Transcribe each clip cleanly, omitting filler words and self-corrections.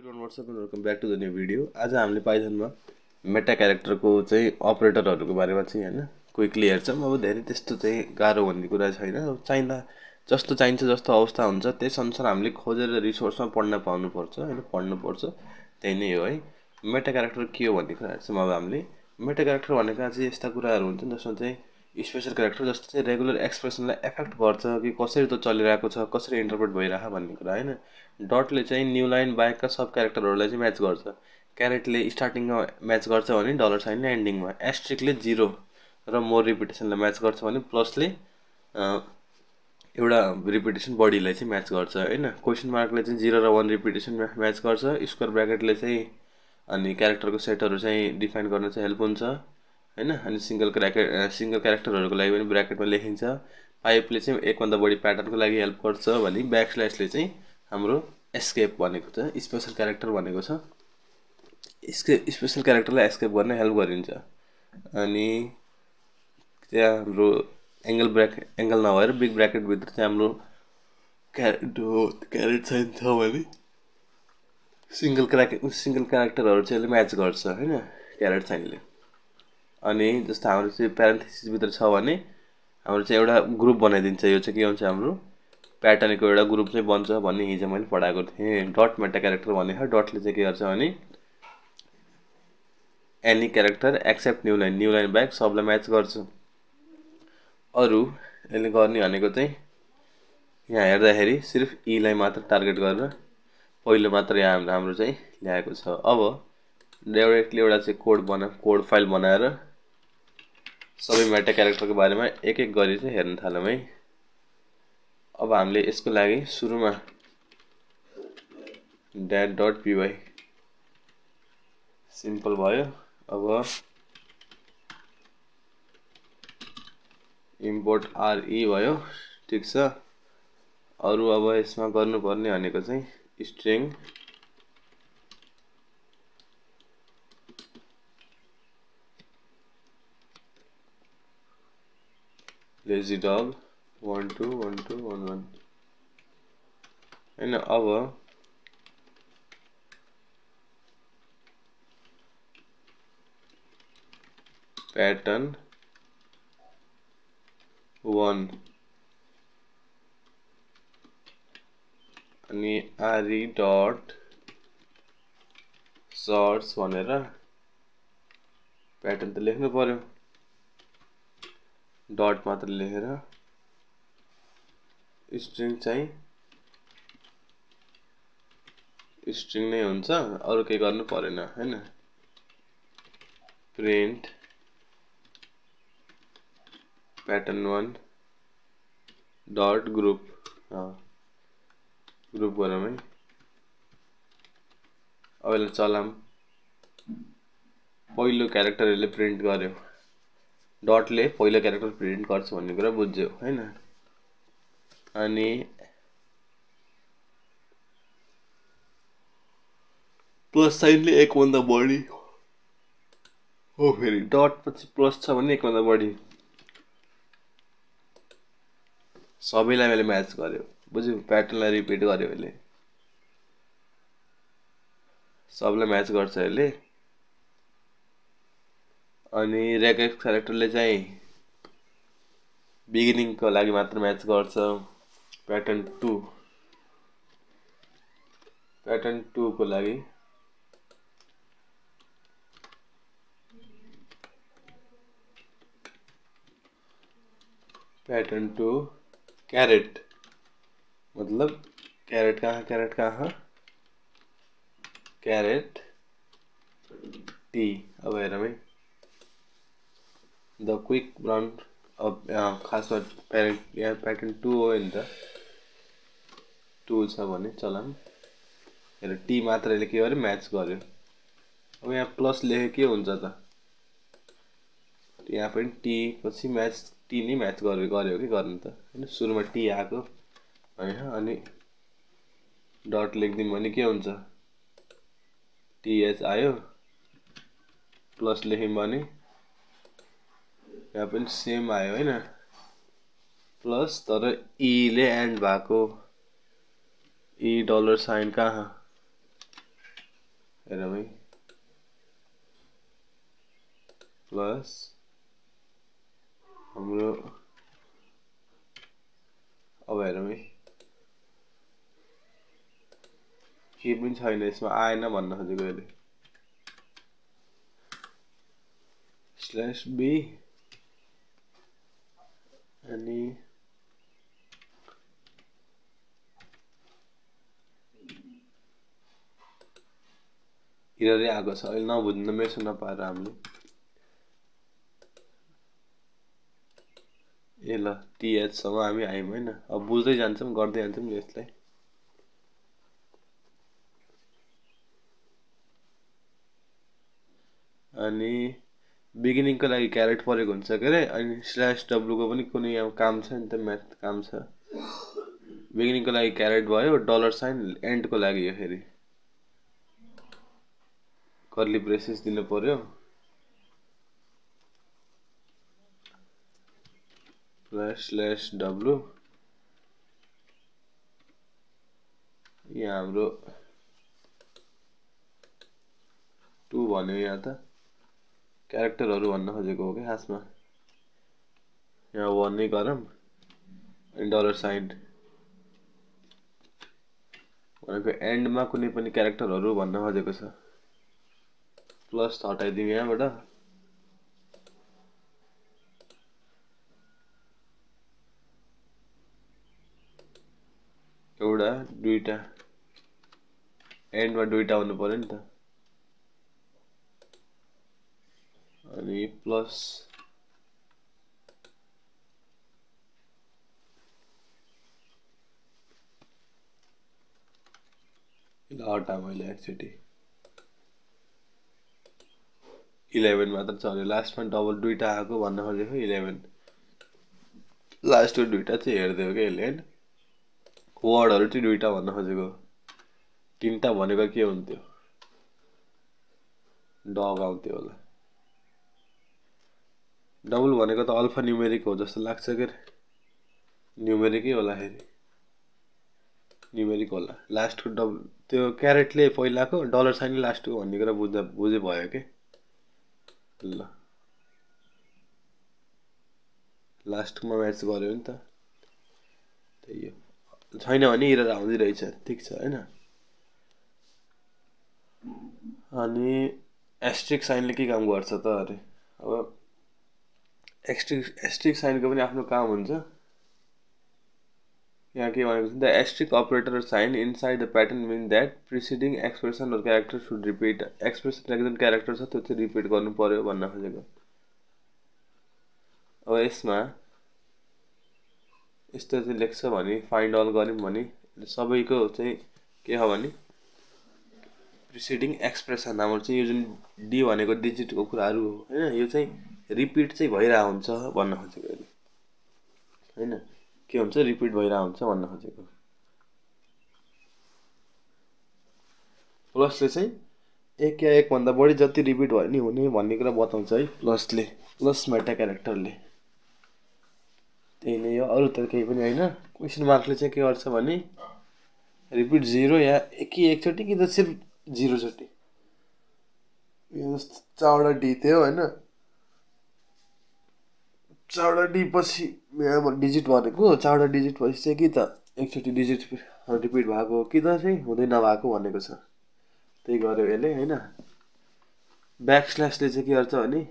Everyone what's up and welcome back to the new video. आज हामीले पाइथनमा मेटा क्यारेक्टरको चाहिँ अपरेटरहरूको बारेमा चाहिँ हैन क्विकली हेर्छौँ। अब धेरै त्यस्तो चाहिँ गाह्रो भन्ने कुरा छैन। चाहिँदा जस्तो चाहिन्छ जस्तो अवस्था हुन्छ त्यसअनुसार हामीले खोजेर रिसोर्समा पढ्न पाउनुपर्छ हैन, पढ्नुपर्छ। त्यही नै हो है। मेटा क्यारेक्टर के हो भन्ने कुरा हेर्छौँ। अब हामीले मेटा क्यारेक्टर भनेको चाहिँ यस्ता कुराहरू हुन्छन् जसमा चाहिँ स्पेशल क्यारेक्टर जस्तो चाहिँ रेगुलर एक्सप्रेसनलाई एफेक्ट गर्छ कि कसरी त चलिरहेको छ, कसरी इन्टरप्रेट भइरहेको भन्ने कुरा हैन। डटले चाहिँ न्यू लाइन बाहेकका सब क्यारेक्टरहरूलाई चाहिँ म्याच गर्छ। क्यारेटले स्टार्टिङमा म्याच गर्छ भने डलर साइनले एन्डिङमा, एस्ट्रिकले 0 र मोर रिपिटेसनलाई म्याच गर्छ भने प्लसले एउटा रिपिटेसन बढीलाई चाहिँ म्याच गर्छ हैन। क्वेसन मार्कले चाहिँ 0 र 1 रिपिटेसन म्याच गर्छ। स्क्वायर ब्र्याकेटले चाहिँ अनि क्यारेक्टरको सेटहरू चाहिँ डिफाइन गर्न चाहिँ हेल्प हुन्छ हैन। अनि सिंगल क्यारेक्टरहरूको लागि पनि ब्र्याकेटमा लेखिन्छ। पाइपले चाहिँ एकभन्दा बढी प्याटर्नको लागि हेल्प गर्छ भने ब्याकस्ल्यासले चाहिँ हाम्रो एस्केप भनेको छ, स्पेशल क्यारेक्टर भनेको छ। स्पेशल क्यारेक्टरलाई एस्केप गर्न हेल्प गरिन्छ। अनि त्यहाँ हाम्रो एङ्गल नभएर बिग ब्र्याकेट भित्र चाहिँ हाम्रो क्यारेट साइन छ भने सिंगल क्यारेक्टरहरू चाहिँ म्याच गर्छ हैन क्यारेट साइनले। अनि जस्तो हाम्रो चाहिँ प्यारेन्थेसिस भित्र छ भने हाम्रो चाहिँ एउटा ग्रुप बनाइदिन्छ। यो चाहिँ के हुन्छ हाम्रो प्याटर्नको एउटा ग्रुप चाहिँ बन्छ भन्ने हिजो मैले पढाएको थिएँ। डट मेटा क्यारेक्टर भनेको डटले चाहिँ के गर्छ भने any character except new line back सबलाई म्याच गर्छ। अरू यसले गर्ने भनेको चाहिँ यहाँ हेर्दाखेरि सिर्फ ईलाई मात्र टार्गेट गरेर पहिलो मात्र यहाँ हाम्रो चाहिँ ल्याएको छ। अब डाइरेक्टली एउटा चाहिँ कोड फाइल बनाएर सबै मेटा क्यारेक्टरको बारेमा एक एक गरी चाहिँ हेर्न थालौँ है। अब हामीले यसको लागि सुरुमा dat.py सिम्पल भयो। अब इम्पोर्ट re भयो, ठीक छ। अरू अब यसमा गर्नुपर्ने भनेको चाहिँ स्ट्रिङ लेजी डग 121211 हैन। अब प्याटर्न 1 अनि re डट सर्ट्स भनेर प्याटर्न त लेख्नु पर्यो, डट मात्र लेखेर स्ट्रिङ चाहिँ स्ट्रिङ नै हुन्छ, अरू केही गर्नु परेन हैन। प्रिन्ट प्याटर्न 1 डट ग्रुप गरौँ है। अब यसलाई चलाम। पहिलो क्यारेक्टरले प्रिन्ट गर्यो, डटले पहिलो क्यारेक्टर प्रिन्ट गर्छ भन्ने कुरा बुझ्यो हैन। अनि प्लस साइनले एकभन्दा बढी हो, फेरि डट पछि प्लस छ भने एकभन्दा बढी सबैलाई मैले म्याच गर्यो, बुझ्यो। प्याटर्नलाई रिपिट गर्यो यसले, सबलाई म्याच गर्छ यसले। अनि रेगेक्स क्यारेक्टरले चाहिँ बिगिनिङको लागि मात्र म्याच गर्छ। प्याटर्न 2 को लागि प्याटर्न 2 कैरेट मतलब कैरेट कहाँ कैरेट टी। अब हेरौँ है द क्विक ब्राउन। अब खासमा यहाँ प्याटर्न 2 हो नि त, 2 छ भने चलाम। हेर टी मात्रले के गर्यो म्याच गर्यो। अब यहाँ प्लस लेखे के हुन्छ त, यहाँ पनि टी पछि म्याच टी नै म्याच गर्यो कि गर्नु त हैन। सुरुमा टी आएको हैन, अनि डट लेख्दिम भने के हुन्छ टीएच आयो, प्लस लेख्यौँ भने यहाँ पनि सेम आयो हैन, प्लस तर ई ले एन्ड भएको, ई डलर साइन कहाँ हेरौँ है प्लस हाम्रो अब हेरौँ है के पनि छैन यसमा आएन भन्न खोजेको अहिले स्ल्यास बी अनि इररै आएको छ अहिले नबुझ्नु मेसो नपाएर हामीले ए ल टीएच सम्म हामी आयौँ हैन अब बुझ्दै जान्छौँ गर्दै जान्छौँ यसलाई अनि बिगिनिङको लागि क्यारेट परेको हुन्छ के अरे अनि स्ल्यास डब्लुको पनि कुनै अब काम छ नि त म्याथ काम छ बिगिनिङको लागि क्यारेट भयो डलर साइन एन्डको लागि यो फेरि कर्ली ब्रेसेस दिनु पर्यो प्लस स्ल्यास डब्लु यहाँ हाम्रो 2 भन्यो यहाँ त क्यारेक्टरहरू भन्न खोजेको हो कि खासमा यहाँ 1 नै गरौँ अनि डलर साइन भनेको एन्डमा कुनै पनि क्यारेक्टरहरू भन्न खोजेको छ प्लस हटाइदिउँ यहाँबाट एउटा दुईटा एन्डमा दुईटा हुनु पर्यो नि त अनि प्लस हटा मैले एकचोटि 11 मात्र चल्यो लास्टमा डबल दुईटा आएको भन्न खोजेको 11 लास्टको दुईटा चाहिँ हेर्दै हो कि यसले हैन वर्डहरू चाहिँ दुईटा भन्न खोजेको तीनटा भनेको के हुन्थ्यो डग आउँथ्यो होला डबल भनेको त अल्फा न्युमेरिक हो जस्तो लाग्छ के न्युमेरिकै होला फेरि न्युमेरिक होला लास्टको डबल त्यो क्यारेटले पहिलाको डलर साइन लास्टको भन्ने कुरा बुझे भयो के ल लास्टमा म्याच गर्यो नि त त्यही हो छैन भने इरर आउँदै रहेछ ठिक छ हैन अनि एस्ट्रिक साइनले के काम गर्छ त अरे अब एस्ट्रिक साइनको पनि आफ्नो काम हुन्छ यहाँ के भनेको छ the asterisk operator sign inside the pattern mean that preceding expression or character should repeat expression जुन क्यारेक्टर छ त्यो चाहिँ रिपिट गर्नु पर्यो भन्न खोजेको अब यसमा यस्तो चाहिँ लेख्छ भने फाइन्ड अल गऱ्यौँ भने सबैको चाहिँ के हो भने प्रिसिडिङ एक्सप्रेसन हाम्रो चाहिँ यो जुन डी भनेको डिजिटको कुराहरू हो हैन यो चाहिँ रिपिट चाहिँ भइरहेको हुन्छ भन्न खोजेको अहिले हैन के हुन्छ रिपिट भइरहेको हुन्छ भन्न खोजेको प्लसले चाहिँ एक या एक भन्दा बढी जति रिपिट भयो नि हुने भन्ने कुरा बताउँछ है प्लसले प्लस मेटा क्यारेक्टरले त्यही नै हो अरु त केही पनि हैन क्वेशन मार्कले चाहिँ के गर्छ भने रिपिट 0 या एकचोटि कि त सिर्फ 0 चोटि यो चारवटा डी थियो हैन चारवटा डी पछि यहाँ डिजिट भनेको चारवटा डिजिट पछि चाहिँ कि त एकचोटि डिजिट रिपिट भएको कि त चाहिँ हुँदै नभएको भनेको छ त्यही गर्यो यसले हैन ब्याकस्ल्यासले चाहिँ के गर्छ भने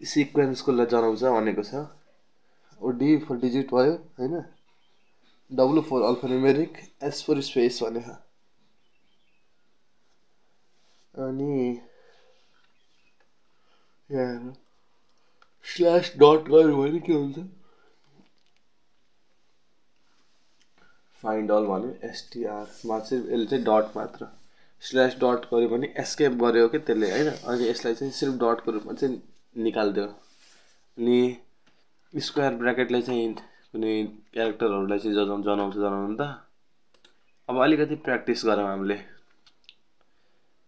सिक्वेन्सको जनाउँछ भनेको छ ओ डी फोर डिजिट भयो हैन W four alphanumeric S four space भनेको अनि यहाँ स्ल्यास डट गर्यो भने के हुन्छ फाइन्ड अल भन्यो एसटीआर मा चाहिँ यसले चाहिँ डट मात्र स्ल्यास डट गर्यो भने एस्केप गर्यो के त्यसले हैन अनि यसलाई चाहिँ सिर्फ डटको रूपमा चाहिँ निकाल्दियो अनि स्क्वायर ब्र्याकेटले चाहिँ कुनै क्यारेक्टरहरूलाई चाहिँ जनाउनु त अब अलिकति प्र्याक्टिस गरौँ हामीले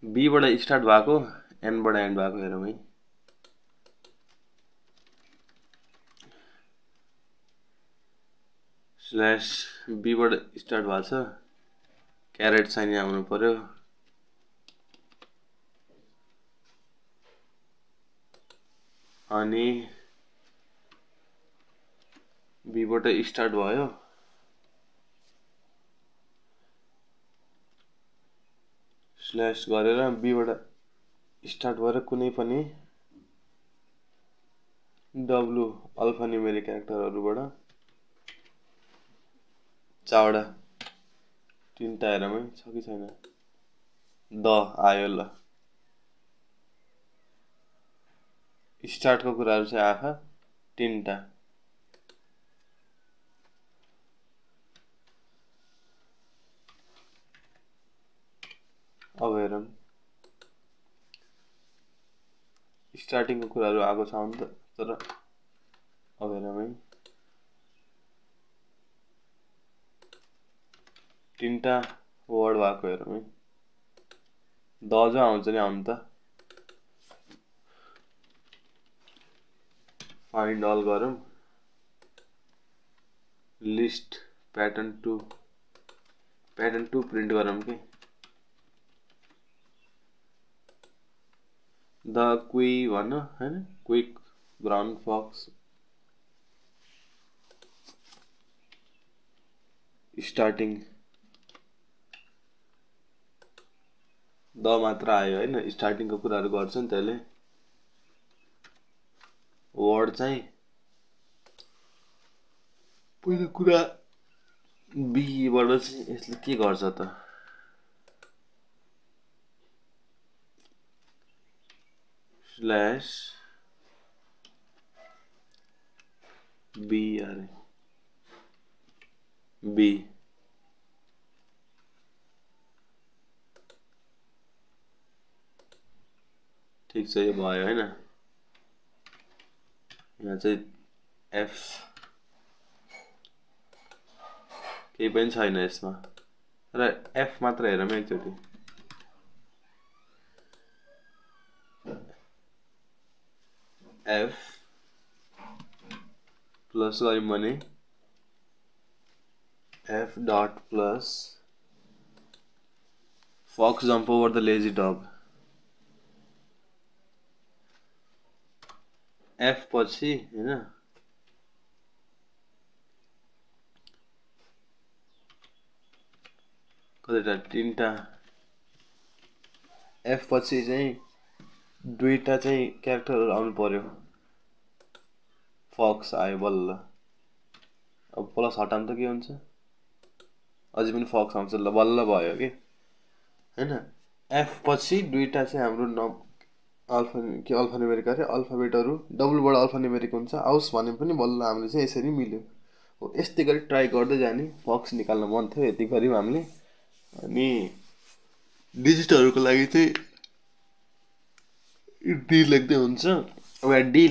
बीबाट स्टार्ट भएको एनबाट एन्ड भएको हेरौँ है स्ल्यास बीबाट स्टार्ट भएको छ क्यारेट साइन आउनु पर्यो। अनि बी बाट स्टार्ट भयो, स्ल्यास गरेर बी बाट स्टार्ट भएर कुनै पनि डब्लु अल्फा न्युमेरिक क्यारेक्टरहरुबाट चावडा तीनटा हेरमै छ कि छैन। द आयो ल। स्टार्टको कुराहरु चाहिँ आखा तीनटा। अब हेरौं स्टार्टिङको कुराहरु आएको छ नि त, तर अब हेरौं है तीनटा वर्ड भएको हेरौं है। द जो आउँछ नि आउनु त। फाइन्ड अल गरौं, लिस्ट प्याटर्न 2 प्रिन्ट गरौं कि द क्वी भन्न हैन, quick brown fox starting the मात्र आयो हैन। स्टार्टिङको कुराहरु गर्छ नि त्यसले। वर्ड चाहिँ पहिलो कुरा बी बाट चाहिँ यसले के गर्छ त, स्ल्यास बी अरे बी ठीक छ, यो भयो हैन। यहाँ चाहिँ एफ केही पनि छैन यसमा, र एफ मात्र हेरौँ एकचोटि। एफ प्लस गऱ्यौं भने F dot plus fox jump over the lazy dog. F पछि हैन कतिटा तीनटा, एफ पछि चाहिँ दुईटा चाहिँ क्यारेक्टरहरु आउनु पर्यो। फक्स आयो बल्ल। अब प्लस हटाउँ त के हुन्छ, अझै पनि फक्स आउँछ ल, बल्ल भयो के हैन। एफ पछि दुईटा चाहिँ हाम्रो अल्फा न्युमेरिक अरे अल्फाबेटहरु डबलबाट अल्फा न्युमेरिक हुन्छ आओस् भने पनि बल्ल हामीले चाहिँ यसरी मिल्यो। हो यस्तै गरी ट्राई गर्दै जाने। फक्स निकाल्न मन थियो, यति गऱ्यौं हामीले। अनि डिजिटहरुको लागि चाहिँ डी लेख्दै हुन्छ। अब यहाँ डी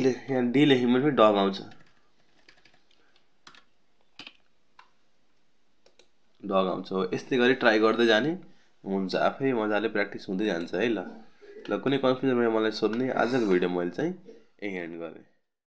लेख्यौं भने डग आउँछ, डग आउँछ। हो यस्तै गरी ट्राई गर्दै जाने हुन्छ, आफै मजाले प्र्याक्टिस हुँदै जान्छ है ल। ल कुनै कन्फ्युजन भयो मलाई सोध्ने। आजको भिडियो मैले चाहिँ यही एन्ड गरेँ।